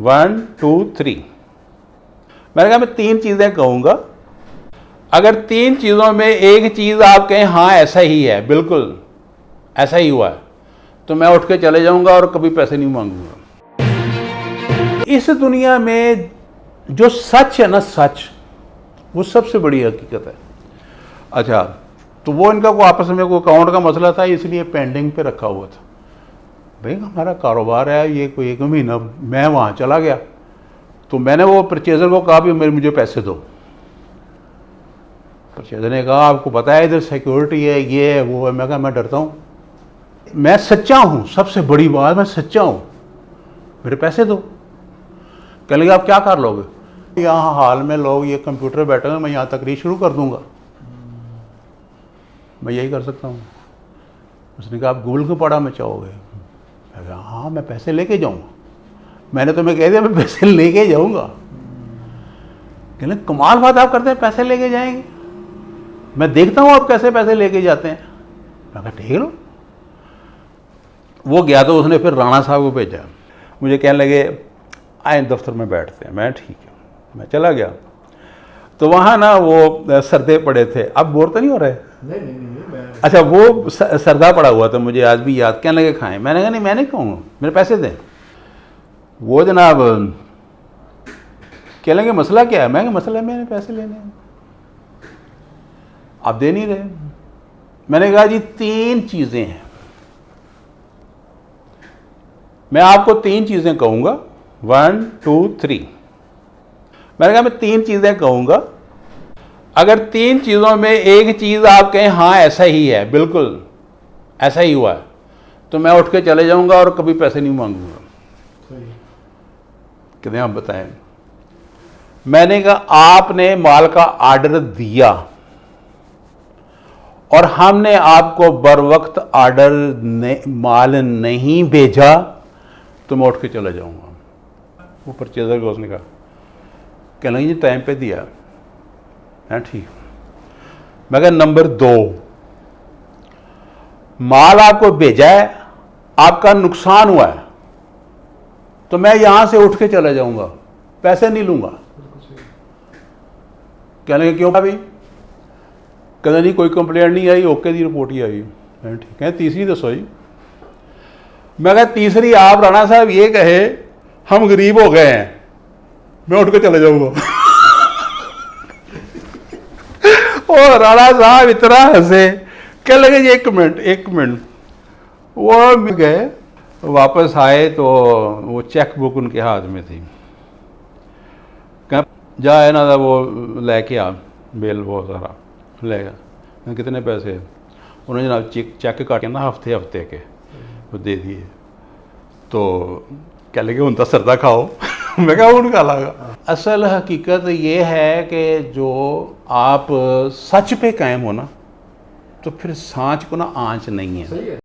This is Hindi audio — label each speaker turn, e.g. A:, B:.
A: 1 2 3। मैंने कहा मैं 3 चीज़ें कहूँगा, अगर 3 चीज़ों में एक चीज़ आप कहें हाँ ऐसा ही है, बिल्कुल ऐसा ही हुआ है, तो मैं उठ के चले जाऊँगा और कभी पैसे नहीं मांगूंगा। इस दुनिया में जो सच है ना, सच वो सबसे बड़ी हकीकत है। अच्छा, तो वो इनका को आपस में कोई अकाउंट का मसला था, इसलिए पेंडिंग पे रखा हुआ था। भाई हमारा कारोबार है, ये कोई 1 महीना मैं वहाँ चला गया, तो मैंने वो परचेज़र को कहा भी मुझे पैसे दो। परचेज़र ने कहा आपको पता है इधर सिक्योरिटी है, ये है वो है। मैं कहा मैं डरता हूँ, मैं सच्चा हूँ, सबसे बड़ी बात मैं सच्चा हूँ, मेरे पैसे दो। कह लगे आप क्या कर लोगे? यहाँ हाल में लोग ये कंप्यूटर बैठे हैं, मैं यहाँ तकरीर शुरू कर दूंगा, मैं यही कर सकता हूँ। उसने कहा आप गूगल क्यों पढ़ा मैं चाहोगे? मैं कहा हाँ मैं पैसे लेके जाऊँगा, मैंने तुम्हें कह दिया मैं पैसे लेके जाऊँगा। कहने कमाल बात आप करते हैं, पैसे लेके जाएंगे, मैं देखता हूँ आप कैसे पैसे लेके जाते हैं। मैं कहा ठीक लो। वो गया तो उसने फिर राणा साहब को भेजा, मुझे कहने लगे आए दफ्तर में बैठते हैं। मैं ठीक है, मैं चला गया। तो वहाँ ना वो सरदे पड़े थे, अब बोर तो नहीं हो रहे? नहीं। अच्छा, वो सरदा पड़ा हुआ था, मुझे आज भी याद। कहने लगे खाएं, मैंने कहा नहीं मैं नहीं खाऊंगा, मेरे पैसे दें। वो जनाब कह लेंगे मसला क्या है? मैं कहा मसला है मैंने पैसे लेने हैं, आप दे नहीं रहे। मैंने कहा जी 3 चीज़ें हैं, मैं आपको 3 चीज़ें कहूँगा, 1 2 3। मैंने कहा मैं 3 चीज़ें कहूँगा, अगर 3 चीज़ों में एक चीज़ आप कहें हाँ ऐसा ही है, बिल्कुल ऐसा ही हुआ है, तो मैं उठ के चले जाऊँगा और कभी पैसे नहीं मांगूंगा। कहते हैं आप बताएं। मैंने कहा आपने माल का ऑर्डर दिया और हमने आपको बर वक्त ऑर्डर माल नहीं भेजा, तो मैं उठ के चला जाऊँगा। वो परचेज़र को उसने कहा, कहने लगे जी टाइम पे दिया है, ठीक। मैं कहा नंबर 2, माल आपको भेजा है, आपका नुकसान हुआ है, तो मैं यहां से उठ के चला जाऊंगा, पैसे नहीं लूंगा। कहने लगे क्यों भाई? कहते नहीं कोई कंप्लेंट नहीं आई, ओके दी रिपोर्ट ही आई। ठीक है, तीसरी दसो जी। मैं कहा तीसरी आप राणा साहब ये कहे हम गरीब हो गए हैं, मैं उठ के चले जाऊंगा। और राणा साहब इतना हंसे, कह लगे जी 1 मिनट। वो गए, वापस आए तो वो चेक बुक उनके हाथ में थी। कह जा ना वो लेके आ बिल, वो सारा ले गया। कितने पैसे? उन्होंने जनाब चेक काटे ना हफ्ते के, वो दे दिए। तो कह लगे उनका सरदा खाओ। मैं कहा उनका लगा। असल हकीकत ये है कि जो आप सच पे कायम हो ना, तो फिर सांच को ना आंच नहीं है।